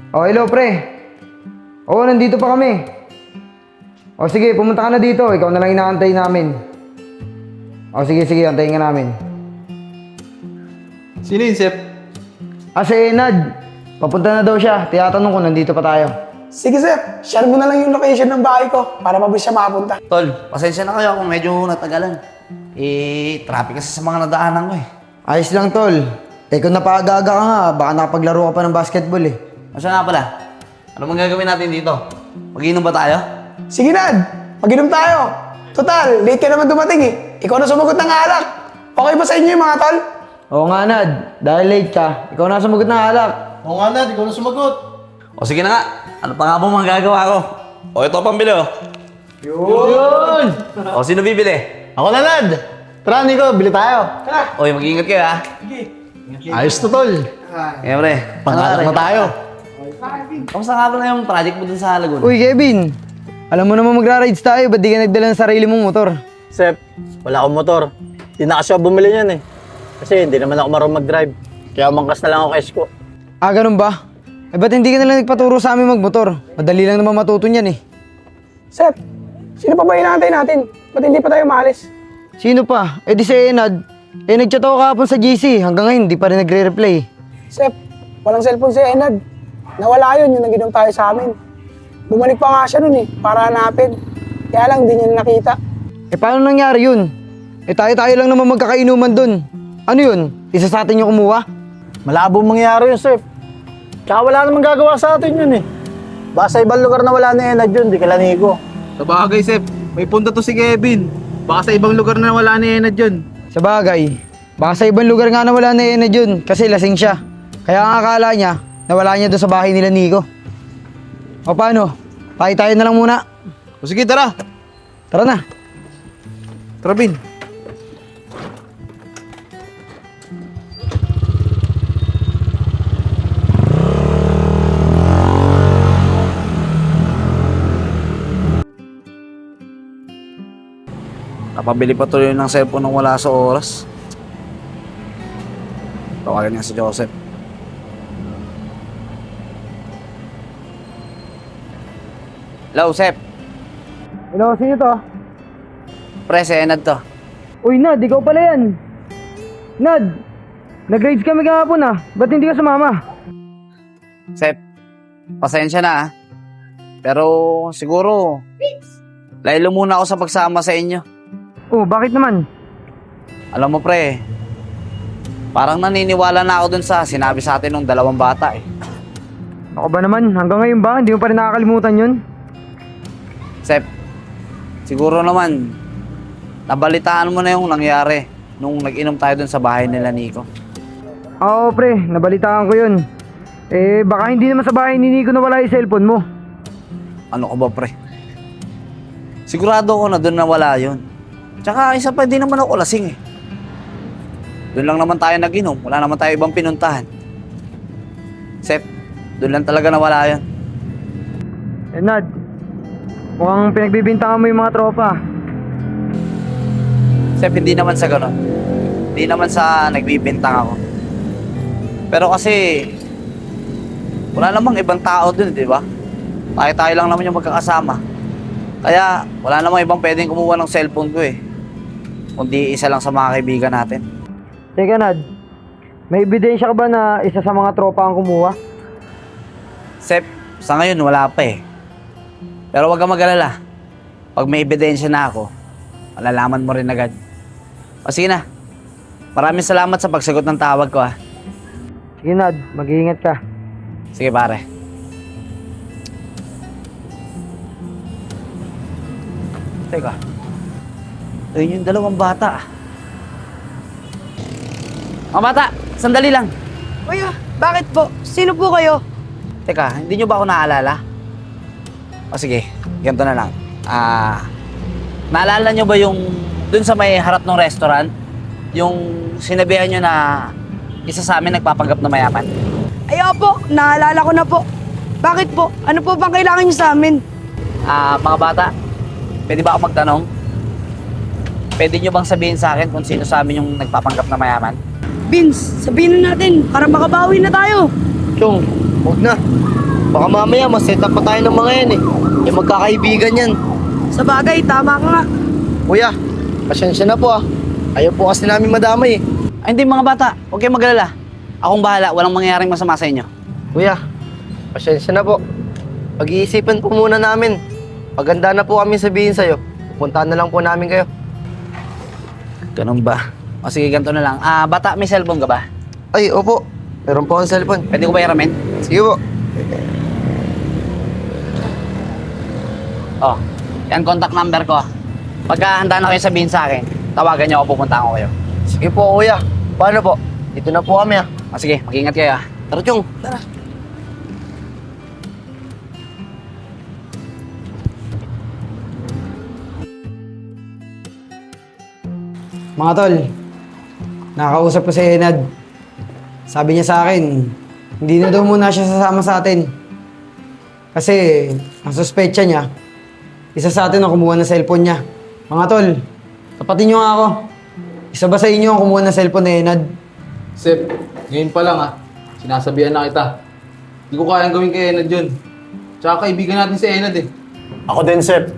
Oh, hello pre. Oo, nandito pa kami. O sige, pumunta ka na dito. Ikaw na lang inaantay namin. O sige, antayin ka namin. Sino yun, Sep? Si Enad. Papunta na daw siya. Tiyatanong ko, nandito pa tayo. Sige, Sep. Share mo na lang yung location ng bahay ko para mabilis siya makapunta. Tol, pasensya na kayo kung medyo natagalan. Traffic kasi sa mga nadaanan ko eh. Ayos lang, tol. Kung napaaga-aga ka nga, baka nakapaglaro ka pa ng basketball eh. O siya nga pala, ano mang gagawin natin dito? Mag-inom ba tayo? Sige, Nad. Mag-inom tayo. Total, late ka naman dumating eh. Ikaw na sumagot ng alak. Okay ba sa inyo yung mga tol? Oo nga, Nad. Dahil late ka, ikaw na sumagot ng alak. Oo nga, Nad. Ikaw na sumagot. O sige na nga, ano pa nga ba mga gagawa ko? O ito pambili o. Yun! O sino bibili? Ako na, Nad. Tara, Nico. Bili tayo. Oy, mag-iingat kayo ha. Ayos to, Tol. Kaya pre, Pangalak na tayo. Kamusta nga pala yung project mo dun sa Laguna? Uy, Kevin. Alam mo naman magra-rides tayo, ba't di ka nagdala ng sarili mong motor? Sep, wala akong motor. Hindi na kasi ako bumili niyan eh. Kasi hindi naman ako marunong mag-drive. Kaya mangkas na lang ako kay Esko. Ganun ba? Ba't hindi ka nalang nagpaturo sa amin magmotor? Madali lang naman matuto niyan eh. Sep, sino pa ba inaantay natin? Ba't hindi pa tayo maalis? Sino pa? Di si Enad. Nag-chat ako kahapon sa GC. Hanggang ngayon, di pa rin nagre-reply. Sep, walang cellphone si Enad. Nawala yun yung nag-inom tayo sa amin. Bumalik pa nga siya nun eh, para hanapin. Kaya lang, di niya nakita. Paano nangyari yun? Tayo-tayo lang naman magkakainuman dun. Ano yun? Isa sa atin yung kumuha? Malabo mangyari yun, Sep. Kaya wala namang gagawa sa atin yun eh. Baka sa ibang lugar na wala na Enad yun, di kala Nico. Sa bagay, Sep. May punta to si Kevin. Baka sa ibang lugar na wala ni Enad yun. Sa bagay, baka sa ibang lugar nga na wala na Enad yun kasi lasing siya. Kaya ang akala niya, nawala niya doon sa bahay nila Nico. O paano? Tayo na lang muna. O sige, tara. Tara na. Tara, Bin. Napabili pa tuloy ng cellphone nung wala sa oras. Tawagan niya si Joseph. Hello, Sep. Hello, sino to? Pre, si Enad to. Uy, Nad, ikaw pala yan. Nad, nag-rides kami kahapon ah. Ba't hindi ka sumama? Sep, pasensya na ah. Pero siguro, laylo muna ako sa pagsama sa inyo. Oh, bakit naman? Alam mo pre, parang naniniwala na ako dun sa sinabi sa atin ng dalawang bata eh. Ako ba naman? Hanggang ngayon ba? Hindi mo pa rin nakakalimutan yun? Sep, siguro naman, nabalitaan mo na yung nangyari nung nag-inom tayo dun sa bahay nila Nico. Oo, pre. Nabalitaan ko yun. Baka hindi naman sa bahay ni Nico nawala yung cellphone mo. Ano ka ba pre? Sigurado ako na dun nawala yun. Tsaka isa pa, di naman ako lasing eh. Doon lang naman tayo nag-inom, wala naman tayo ibang pinuntahan. Sep, doon lang talaga nawala yun. Nad, mukhang pinagbibintangan mo yung mga tropa. Sep, hindi naman sa gano'n. Hindi naman sa nagbibintang ako. Pero kasi, wala namang ibang tao dun, di ba? Tayo-tayo lang naman yung magkakasama. Kaya, wala namang ibang pwedeng kumuha ng cellphone ko eh. Kundi isa lang sa mga kaibigan natin. Teka, Nad. May ebidensya ka ba na isa sa mga tropa ang kumuha? Sep, sa ngayon wala pa eh. Pero wag kang mag-alala. Pag may ebidensya na ako, malalaman mo rin agad. O sige na. Maraming salamat sa pagsagot ng tawag ko ah. Sige, Nad. Mag-iingat ka. Sige pare. Teka. Ayun yung dalawang bata. Mga bata, sandali lang. Kuya, bakit po? Sino po kayo? Teka, hindi nyo ba ako naalala? O sige, ganito na lang. Naalala nyo ba yung dun sa may harap ng restaurant? Yung sinabihan nyo na isa sa amin nagpapanggap na mayaman? Ay, po, naalala ko na po. Bakit po? Ano po bang kailangan niyo sa amin? Mga bata, pwede ba ako magtanong? Pwede nyo bang sabihin sa akin kung sino sa amin yung nagpapanggap na mayaman? Vince, sabihin na natin para makabawi na tayo. Chong, huwag na. Baka mamaya mas-set up pa tayo ng mga yan eh. Yung magkakaibigan yan. Sa bagay, tama ka nga. Kuya, pasensya na po ah. Ayaw po kasi namin madamay eh. Ay, hindi mga bata, huwag kayong mag-alala. Akong bahala, walang mangyayaring masama sa inyo. Kuya, pasensya na po. Pag-iisipan po muna namin. Paganda na po kami sabihin sa'yo. Pupuntahan na lang po namin kayo. Ganun ba? O sige, ganito na lang. Bata, may cellphone ka ba? Ay, opo. Meron po akong cellphone. Pwede ko ba hiramin? Sige po. Oh, yan contact number ko. Pagka handa na kayo sabihin sa akin, tawagan niyo ako, pupuntahan ko kayo. Sige po, kuya. Paano po? Dito na po kami ah. O sige, mag-ingat kayo ah. Tara, Chong. Tara. Mga tol, nakakausap ko si Enad. Sabi niya sa akin, hindi na daw muna siya sasama sa atin. Kasi, ang suspecha niya, isa sa atin ang kumuha ng cellphone niya. Mga tol, tapatin niyo nga ako. Isa ba sa inyo ang kumuha ng cellphone ni Enad? Sep, ngayon pa lang sinasabihan na kita. Hindi ko kayang gawin kay Enad yun. Tsaka kaibigan natin si Enad eh. Ako din, Sep.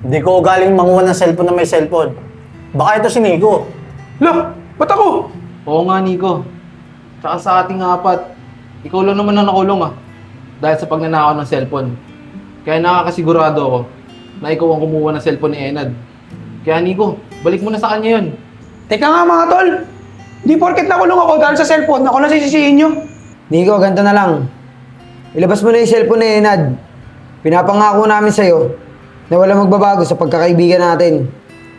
Hindi ko galing manguha ng cellphone na may cellphone. Baka ito si Nico. Look, ba't ako? Oo nga, Nico. Tsaka sa ating apat, ikaw lang naman ang nakulong dahil sa pagnanakaw ng cellphone. Kaya nakakasigurado ako na ikaw ang kumuha ng cellphone ni Enad. Kaya Nico, balik mo na sa kanya yun. Teka nga mga tol. Di porket nakulong ako dahil sa cellphone, ako na sisisihin nyo. Nico, ganito na lang. Ilabas mo na yung cellphone ni Enad. Pinapangako namin sa'yo na wala magbabago sa pagkakaibigan natin.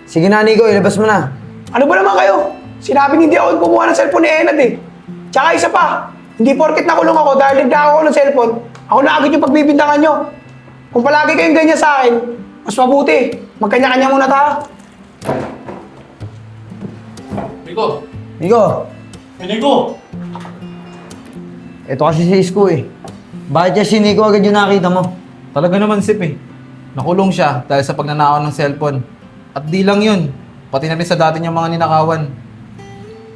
Sige na, Nico, ilabas mo na. Ano ba naman kayo? Sinabing hindi ako kumuha ng cellphone ni Enad eh. Tsaka isa pa, hindi porket nakulong ako dahil nagnakaw ako ng cellphone, ako na agad yung pagbibintangan nyo. Kung palagi kayong ganyan sa akin, mas mabuti. Magkanya-kanya muna tayo. Nico! Nico, Nico! ito kasi si Isko eh. Bakit niya si Nico agad yung nakita mo? Talaga naman, Sip eh. Nakulong siya dahil sa pagnanakaw ng cellphone. At di lang yun, pati na rin sa dati niyang mga ninakawan.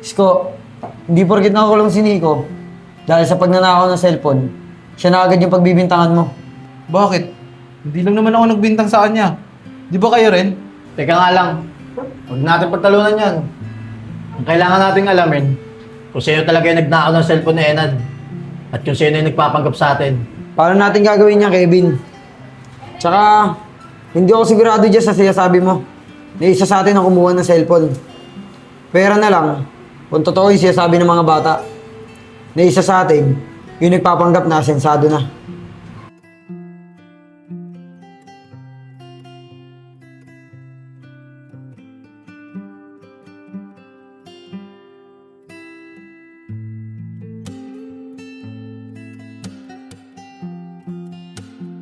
Isko, hindi porket nakakulong si Nico dahil sa pagnanakaw ng cellphone, siya na agad yung pagbibintangan mo. Bakit? Hindi lang naman ako nagbintang sa kanya. Di ba kayo rin? Teka nga lang. Huwag natin pagtalunan yan. Ang kailangan nating alamin kung sino talaga yung nagnakaw ng cellphone ni Enad at kung sino yung nagpapanggap sa atin. Paano natin gagawin niya, Kevin? Tsaka, hindi ako sigurado dyan sa sinasabi mo na isa sa atin ang kumuha ng cellphone. Pera na lang, kung totoo yung sinasabi ng mga bata, na isa sa atin, yung nagpapanggap na asensado na.